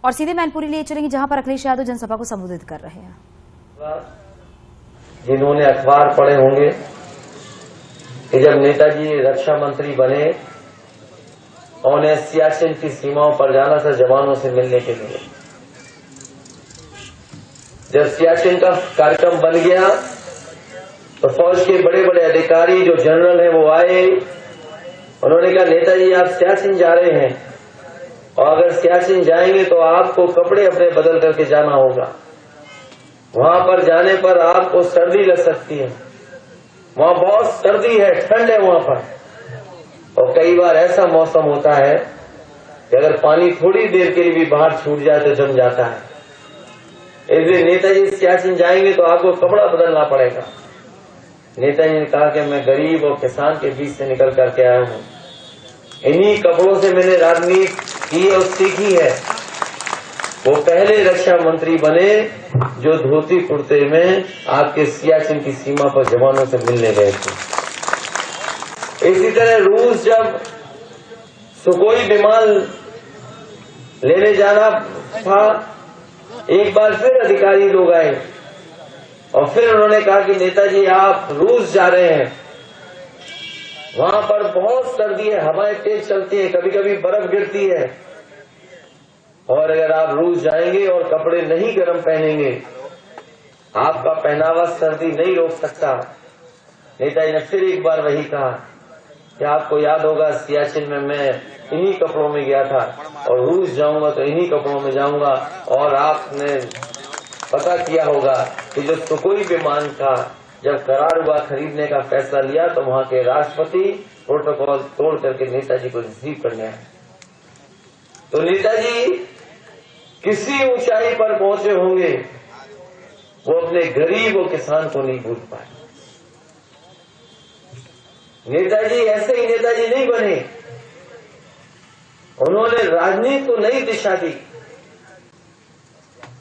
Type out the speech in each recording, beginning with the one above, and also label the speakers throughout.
Speaker 1: और सीधे मैनपुरी लिए चलेंगे, जहां पर अखिलेश यादव जनसभा को संबोधित कर रहे हैं।
Speaker 2: जिन्होंने अखबार पढ़े होंगे कि जब नेताजी रक्षा मंत्री बने और उन्हें सियाचिन की सीमाओं पर जाना था जवानों से मिलने के लिए। जब सियाचिन का कार्यक्रम बन गया तो फौज के बड़े बड़े अधिकारी जो जनरल हैं वो आए। उन्होंने कहा, नेताजी आप सियाचिन जा रहे हैं और अगर सियाचिन जाएंगे तो आपको कपड़े अपने बदल करके जाना होगा। वहां पर जाने पर आपको सर्दी लग सकती है, वहां बहुत सर्दी है, ठंड है वहां पर। और कई बार ऐसा मौसम होता है कि अगर पानी थोड़ी देर के लिए भी बाहर छूट जाए तो जम जाता है। इसलिए नेताजी सियाचिन जाएंगे तो आपको कपड़ा बदलना पड़ेगा। नेताजी ने कहा कि मैं गरीब और किसान के बीच से निकल करके आया हूं, इन्हीं कपड़ों से मैंने राजनीति की और सीखी है। वो पहले रक्षा मंत्री बने जो धोती कुर्ते में आपके सियाचिन की सीमा पर जवानों से मिलने गए थे। इसी तरह रूस जब सुखोई विमान लेने जाना था, एक बार फिर अधिकारी लोग आए और फिर उन्होंने कहा कि नेताजी आप रूस जा रहे हैं, वहां पर बहुत सर्दी है, हवाएं तेज चलती है, कभी कभी बर्फ गिरती है, और अगर आप रूस जाएंगे और कपड़े नहीं गर्म पहनेंगे, आपका पहनावा सर्दी नहीं रोक सकता। नेताजी ने फिर एक बार वही कहा कि आपको याद होगा सियाचिन में मैं इन्हीं कपड़ों में गया था और रूस जाऊंगा तो इन्हीं कपड़ों में जाऊंगा। और आपने पता किया होगा कि जो सुखोई विमान का जब करार हुआ खरीदने का फैसला लिया तो वहां के राष्ट्रपति प्रोटोकॉल तोड़ करके नेताजी को रिसीव करने आए। तो नेताजी किसी ऊंचाई पर पहुंचे होंगे, वो अपने गरीब और किसान को नहीं भूल पाए। नेताजी ऐसे ही नेताजी नहीं बने, उन्होंने राजनीति को नई दिशा दी।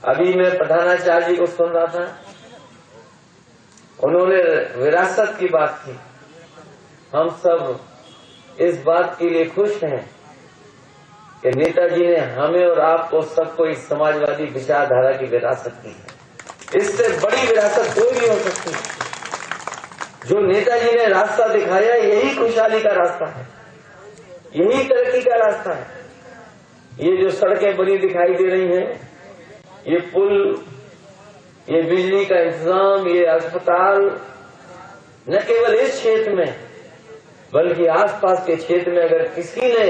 Speaker 2: अभी मैं प्रधानाचार्य जी को सुन रहा था, उन्होंने विरासत की बात की। हम सब इस बात के लिए खुश हैं कि नेताजी ने हमें और आपको सबको इस समाजवादी विचारधारा की विरासत दी है। इससे बड़ी विरासत कोई नहीं हो सकती। जो नेताजी ने रास्ता दिखाया, यही खुशहाली का रास्ता है, यही तरक्की का रास्ता है। ये जो सड़कें बनी दिखाई दे रही हैं, ये पुल, ये बिजली का इंतजाम, ये अस्पताल, न केवल इस क्षेत्र में बल्कि आसपास के क्षेत्र में अगर किसी ने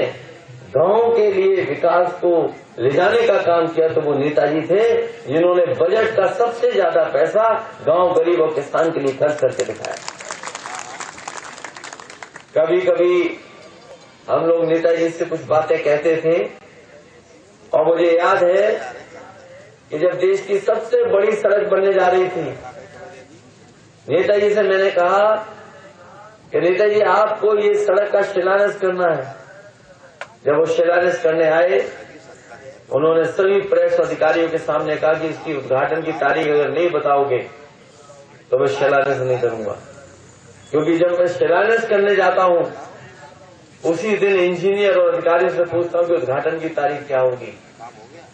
Speaker 2: गांव के लिए विकास को ले जाने का काम किया तो वो नेताजी थे, जिन्होंने बजट का सबसे ज्यादा पैसा गांव, गरीब और किसान के लिए खर्च करके दिखाया। कभी कभी हम लोग नेताजी से कुछ बातें कहते थे और मुझे याद है कि जब देश की सबसे बड़ी सड़क बनने जा रही थी, नेताजी से मैंने कहा कि नेताजी आपको ये सड़क का शिलान्यास करना है। जब वो शिलान्यास करने आए, उन्होंने सभी प्रेस अधिकारियों के सामने कहा कि इसकी उद्घाटन की तारीख अगर नहीं बताओगे तो मैं शिलान्यास नहीं करूंगा। क्योंकि जब मैं शिलान्यास करने जाता हूं उसी दिन इंजीनियर और अधिकारियों से पूछता हूं कि उद्घाटन की तारीख क्या होगी,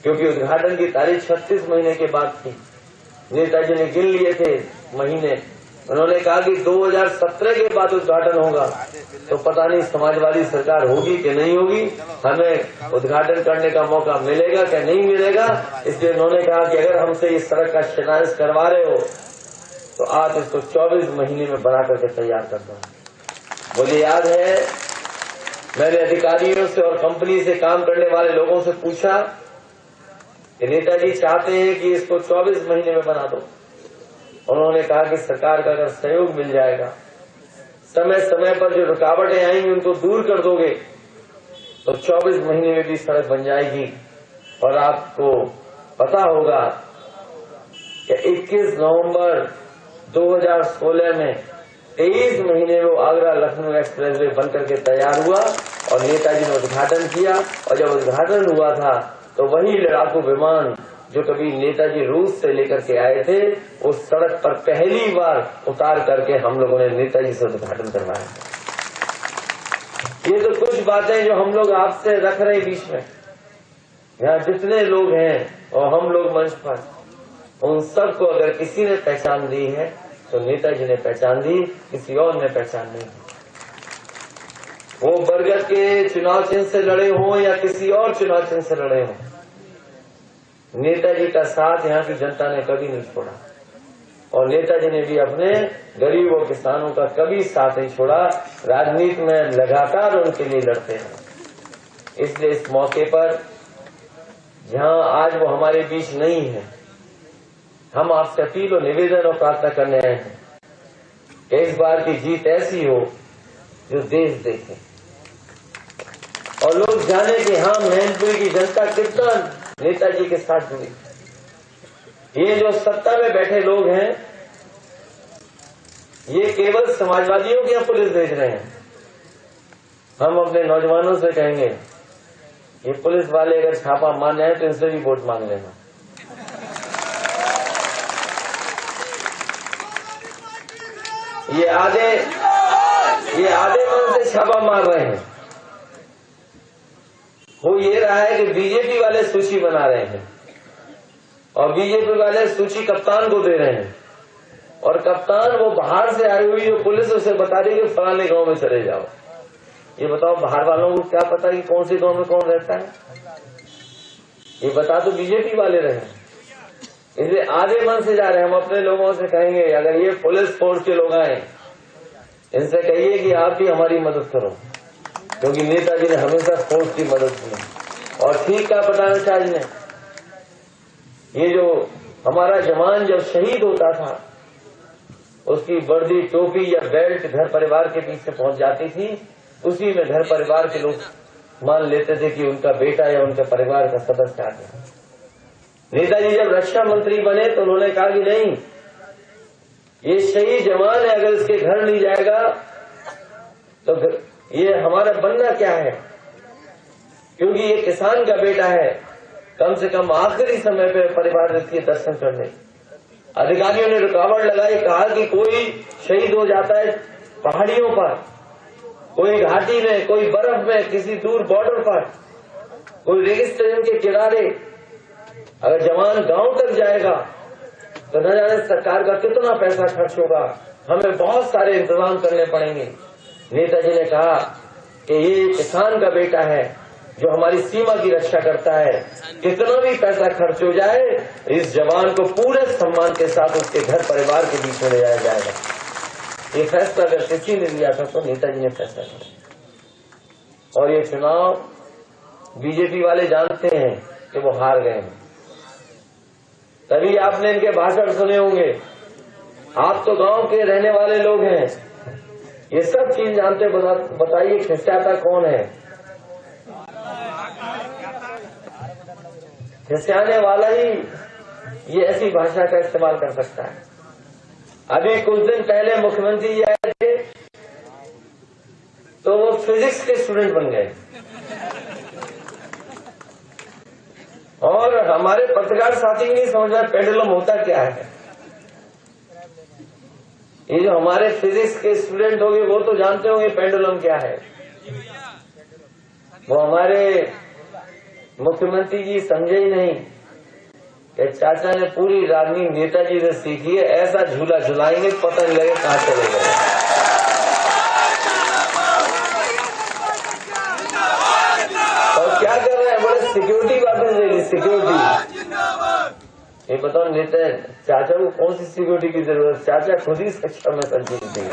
Speaker 2: क्योंकि उद्घाटन की तारीख 36 महीने के बाद थी। नेताजी ने गिन लिए थे महीने। उन्होंने कहा कि 2017 के बाद उद्घाटन होगा, तो पता नहीं समाजवादी सरकार होगी कि नहीं होगी, हमें उद्घाटन करने का मौका मिलेगा कि नहीं मिलेगा। इसलिए उन्होंने कहा कि अगर हमसे इस सड़क का शिलान्यास करवा रहे हो तो आप इसको 24 महीने में बना करके तैयार कर दो। मुझे याद है मैंने अधिकारियों से और कंपनी से काम करने वाले लोगों से पूछा कि नेताजी चाहते हैं कि इसको 24 महीने में बना दो। उन्होंने कहा कि सरकार का अगर सहयोग मिल जाएगा, समय समय पर जो रुकावटें आएंगी उनको दूर कर दोगे तो 24 महीने में भी सड़क बन जाएगी। और आपको पता होगा कि 21 नवंबर 2016 में 23 महीने में वो आगरा लखनऊ एक्सप्रेसवे बनकर के तैयार हुआ और नेताजी ने उद्घाटन किया। और जब उद्घाटन हुआ था तो वही लड़ाकू विमान जो कभी नेताजी रूस से लेकर के आए थे, उस सड़क पर पहली बार उतार करके हम लोगों ने नेताजी से उद्घाटन करवाया। ये तो कुछ बातें जो हम लोग आपसे रख रहे हैं बीच में। यहाँ जितने लोग हैं और हम लोग मंच पर, उन सबको अगर किसी ने पहचान दी है तो नेताजी ने पहचान दी, किसी और ने पहचान नहीं दी। वो बरगद के चुनाव चिन्ह से लड़े हों या किसी और चुनाव चिन्ह से लड़े हों, नेताजी का साथ यहाँ की जनता ने कभी नहीं छोड़ा और नेताजी ने भी अपने गरीबों किसानों का कभी साथ नहीं छोड़ा। राजनीति में लगातार उनके लिए लड़ते हैं। इसलिए इस मौके पर जहां आज वो हमारे बीच नहीं है, हम आपसे अपील और निवेदन और प्रार्थना करने आए हैं कि इस बार की जीत ऐसी हो जो देश देखे और लोग जाने कि हाँ, मैनपुरी की जनता कितना नेताजी के साथ जुड़ी। ये जो सत्ता में बैठे लोग हैं, ये केवल समाजवादियों की पुलिस भेज रहे हैं। हम अपने नौजवानों से कहेंगे, ये पुलिस वाले अगर छापा मारने आए तो इनसे भी वोट मांग लेना। ये आधे मन से छापा मार रहे हैं। वो ये रहा है कि बीजेपी वाले सूची बना रहे हैं और बीजेपी वाले सूची कप्तान को दे रहे हैं और कप्तान वो बाहर से आई हुई जो पुलिस उसे बता रही है कि फलाने गांव में चले जाओ। ये बताओ, बाहर वालों को क्या पता कि कौन से गांव में कौन रहता है? ये बता तो बीजेपी वाले रहे। इसलिए आधे मन से जा रहे हैं। हम अपने लोगों से कहेंगे, अगर ये पुलिस फोर्स के लोग आए, इनसे कहिए कि आप भी हमारी मदद करो, क्योंकि नेताजी ने हमेशा फोर्स की मदद की। और ठीक कहा प्रधानाचार्य ने, ये जो हमारा जवान जब शहीद होता था, उसकी वर्दी, टोपी या बेल्ट घर परिवार के पीछे पहुंच जाती थी, उसी में घर परिवार के लोग मान लेते थे कि उनका बेटा या उनके परिवार का सदस्य आ गया। नेताजी जब रक्षा मंत्री बने तो उन्होंने कहा कि नहीं, ये शहीद जवान है, अगर इसके घर नहीं जाएगा तो ये हमारा बनना क्या है, क्योंकि ये किसान का बेटा है। कम से कम आखिरी समय पे परिवार इसके दर्शन करने। अधिकारियों ने रुकावट लगाई, कहा कि कोई शहीद हो जाता है पहाड़ियों पर, कोई घाटी में, कोई बर्फ में, किसी दूर बॉर्डर पर, कोई रेगिस्तान के किनारे। अगर जवान गांव तक जाएगा तो न जाने सरकार का कितना पैसा खर्च होगा, हमें बहुत सारे इंतजाम करने पड़ेंगे। नेताजी ने कहा कि ये किसान का बेटा है जो हमारी सीमा की रक्षा करता है, कितना भी पैसा खर्च हो जाए, इस जवान को पूरे सम्मान के साथ उसके घर परिवार के बीच में ले जाया जाएगा। ये फैसला अगर किसी ने लिया था तो नेताजी ने फैसला किया। और ये चुनाव बीजेपी वाले जानते हैं कि वो हार गए हैं, तभी आपने इनके भाषण सुने होंगे। आप तो गांव के रहने वाले लोग हैं, ये सब चीज जानते। बताइए खिस्साता कौन है? खिस्साने वाला ही ये ऐसी भाषा का इस्तेमाल कर सकता है। अभी कुछ दिन पहले मुख्यमंत्री जी आए थे तो वो फिजिक्स के स्टूडेंट बन गए और हमारे पत्रकार साथी नहीं समझ रहे पेंडुलम होता क्या है। ये जो हमारे फिजिक्स के स्टूडेंट होंगे वो तो जानते होंगे पेंडुलम क्या है। वो हमारे मुख्यमंत्री जी समझे ही नहीं कि चाचा ने पूरी राजनीति नेताजी से सीखी है। ऐसा झूला झुलाएंगे पता नहीं लगे कहां चले गए। और क्या कर रहे हैं? बोले सिक्योरिटी वापस ले ली, सिक्योरिटी। ये बताओ नेता चाचा को कौन सी सिक्योरिटी की जरूरत? चाचा खुद ही शिक्षा में संजीवती है।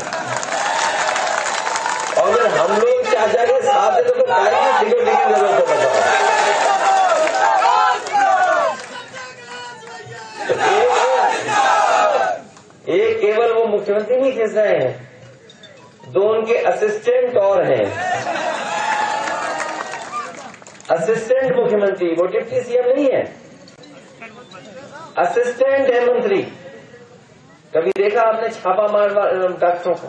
Speaker 2: और अगर हम लोग चाचा के साथ है तो क्या सिक्योरिटी की जरूरत है? बताओ। एक केवल वो मुख्यमंत्री नहीं खिस रहे हैं, दो उनके असिस्टेंट और हैं। असिस्टेंट मुख्यमंत्री, वो डिप्टी सीएम नहीं है, असिस्टेंट है मंत्री। कभी देखा आपने छापा मार डॉक्टरों को?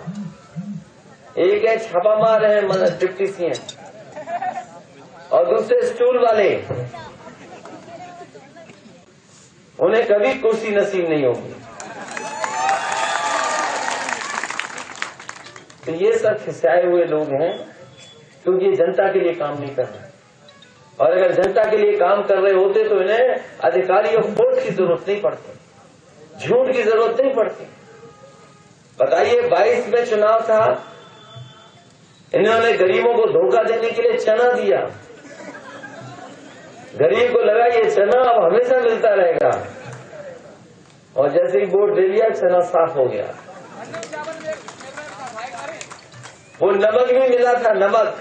Speaker 2: एक है छापा मार रहे हैं डिप्टी सीएम और दूसरे स्टूल वाले, उन्हें कभी कुर्सी नसीब नहीं होगी। तो ये सब खिसाए हुए लोग हैं क्योंकि जनता के लिए काम नहीं कर रहे। और अगर जनता के लिए काम कर रहे होते तो इन्हें अधिकारी और फोर्स की जरूरत नहीं पड़ती, झूठ की जरूरत नहीं पड़ती। बताइए 22 में चुनाव था, इन्होंने गरीबों को धोखा देने के लिए चना दिया। गरीब को लगा ये चना अब हमेशा मिलता रहेगा, और जैसे ही वोट दे दिया चना साफ हो गया। वो नमक भी मिला था, नमक,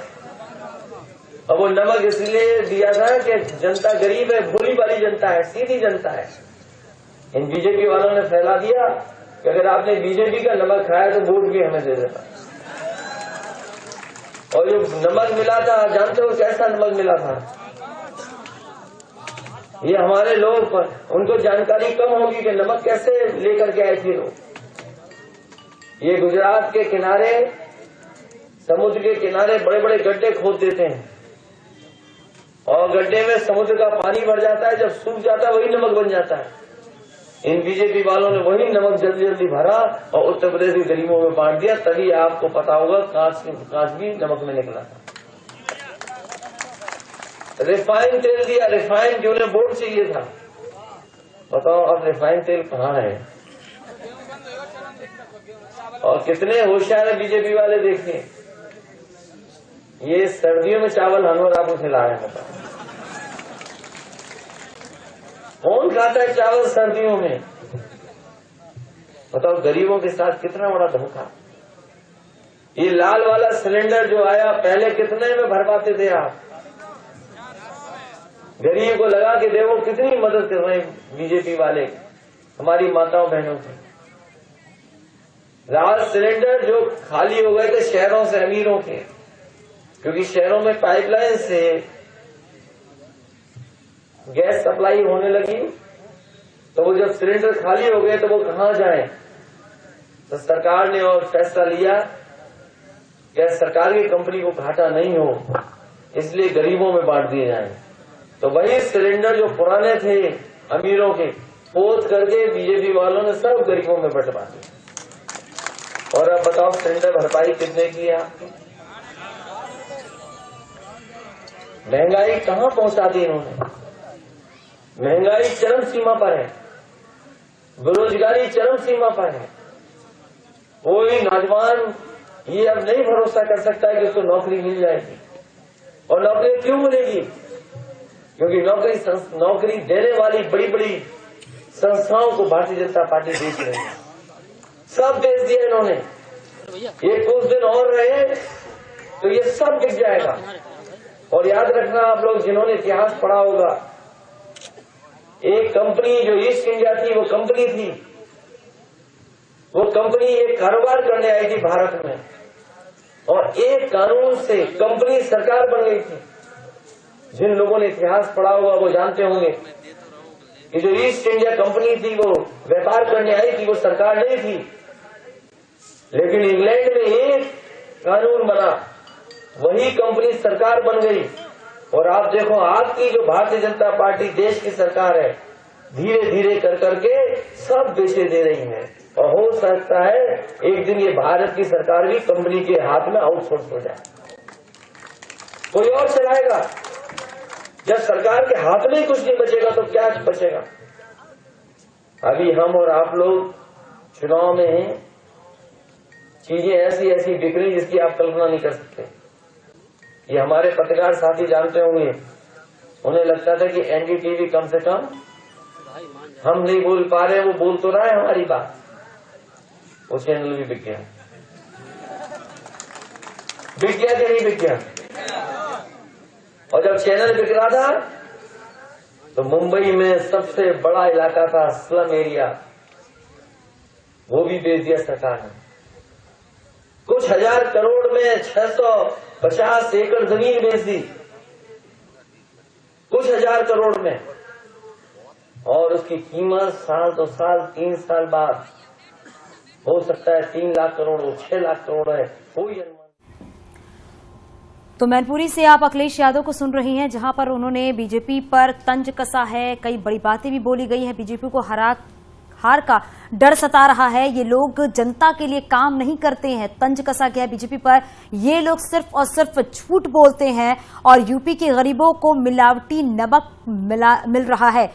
Speaker 2: और वो नमक इसलिए दिया था कि जनता गरीब है, भोली वाली जनता है, सीधी जनता है। इन बीजेपी वालों ने फैला दिया कि अगर आपने बीजेपी का नमक खाया तो वोट भी हमें दे देना। और जो नमक मिला था, जानते हो कैसा नमक मिला था? ये हमारे लोग पर उनको जानकारी कम होगी कि नमक कैसे लेकर के आए थे लोग। ये गुजरात के किनारे, समुद्र के किनारे बड़े बड़े गड्ढे खोद देते हैं, और गड्ढे में समुद्र का पानी भर जाता है, जब सूख जाता है वही नमक बन जाता है। इन बीजेपी वालों ने वही नमक जल्दी जल्दी भरा और उत्तर प्रदेश के गरीबों में बांट दिया। तभी आपको पता होगा कांच भी नमक में निकला था। रिफाइंड तेल दिया, रिफाइंड जो उन्हें वोट चाहिए था। बताओ अब रिफाइंड तेल कहाँ है? और कितने होशियार है बीजेपी वाले, देखिए ये सर्दियों में चावल हनवर आपको खिला रहे हैं। बताओ कौन खाता है चावल सर्दियों में? बताओ गरीबों के साथ कितना बड़ा धोखा। ये लाल वाला सिलेंडर जो आया, पहले कितने में भर पाते थे आप? गरीब को लगा कि देखो कितनी मदद कर रहे हैं बीजेपी वाले हमारी माताओं बहनों की। लाल सिलेंडर जो खाली हो गए थे शहरों से अमीरों के, क्योंकि शहरों में पाइपलाइन से गैस सप्लाई होने लगी, तो वो जब सिलेंडर खाली हो गए तो वो कहाँ जाएं? तो सरकार ने और फैसला लिया कि सरकार की कंपनी को घाटा नहीं हो, इसलिए गरीबों में बांट दिए जाएं। तो वही सिलेंडर जो पुराने थे अमीरों के, खोद करके बीजेपी वालों ने सब गरीबों में बंटवा दिए। और अब बताओ सिलेंडर भरपाई कितने की है आपकी? महंगाई कहाँ पहुंचा दी इन्होंने? महंगाई चरम सीमा पर है, बेरोजगारी चरम सीमा पर है। कोई नौजवान ये अब नहीं भरोसा कर सकता है कि उसको नौकरी मिल जाएगी। और नौकरी क्यों मिलेगी? क्योंकि नौकरी देने वाली बड़ी बड़ी संस्थाओं को भारतीय जनता पार्टी बेच रही है। सब बेच दिया इन्होंने। ये कुछ दिन और रहे तो ये सब बिक जाएगा। और याद रखना आप लोग जिन्होंने इतिहास पढ़ा होगा, एक कंपनी जो ईस्ट इंडिया थी, वो कंपनी थी, वो कंपनी एक कारोबार करने आई थी भारत में, और एक कानून से कंपनी सरकार बन गई थी। जिन लोगों ने इतिहास पढ़ा होगा वो जानते होंगे कि जो ईस्ट इंडिया कंपनी थी वो व्यापार करने आई थी, वो सरकार नहीं थी। लेकिन इंग्लैंड में एक कानून बना, वही कंपनी सरकार बन गई। और आप देखो आपकी जो भारतीय जनता पार्टी देश की सरकार है, धीरे धीरे कर करके सब बेचे दे रही है। और हो सकता है एक दिन ये भारत की सरकार भी कंपनी के हाथ में आउटसोर्स हो जाए, कोई और चलाएगा। जब सरकार के हाथ में ही कुछ नहीं बचेगा तो क्या बचेगा? अभी हम और आप लोग चुनाव में हैं, चीजें ऐसी ऐसी बिक रही जिसकी आप कल्पना नहीं कर सकते। ये हमारे पत्रकार साथी जानते होंगे, उन्हें लगता था कि एनडीटीवी कम से कम हम नहीं बोल पा रहे, वो बोल तो रहा है हमारी बात। वो चैनल भी बिक गया। बिक गया कि नहीं बिक गया? और जब चैनल बिक रहा था तो मुंबई में सबसे बड़ा इलाका था स्लम एरिया, वो भी बेच दिया सरकार ने। कुछ हजार करोड़ में 650 एकड़ जमीन बेच दी, कुछ हजार करोड़ में। और उसकी कीमत साल 2 साल 3 साल बाद हो सकता है 3 लाख करोड़ हो, 6 लाख करोड़ है, कोई अनुमान।
Speaker 1: तो मैनपुरी से आप अखिलेश यादव को सुन रही हैं, जहां पर उन्होंने बीजेपी पर तंज कसा है, कई बड़ी बातें भी बोली गई है, बीजेपी को हार का डर सता रहा है। ये लोग जनता के लिए काम नहीं करते हैं। तंज कसा गया बीजेपी पर। ये लोग सिर्फ और सिर्फ झूठ बोलते हैं और यूपी के गरीबों को मिलावटी नमक मिल रहा है।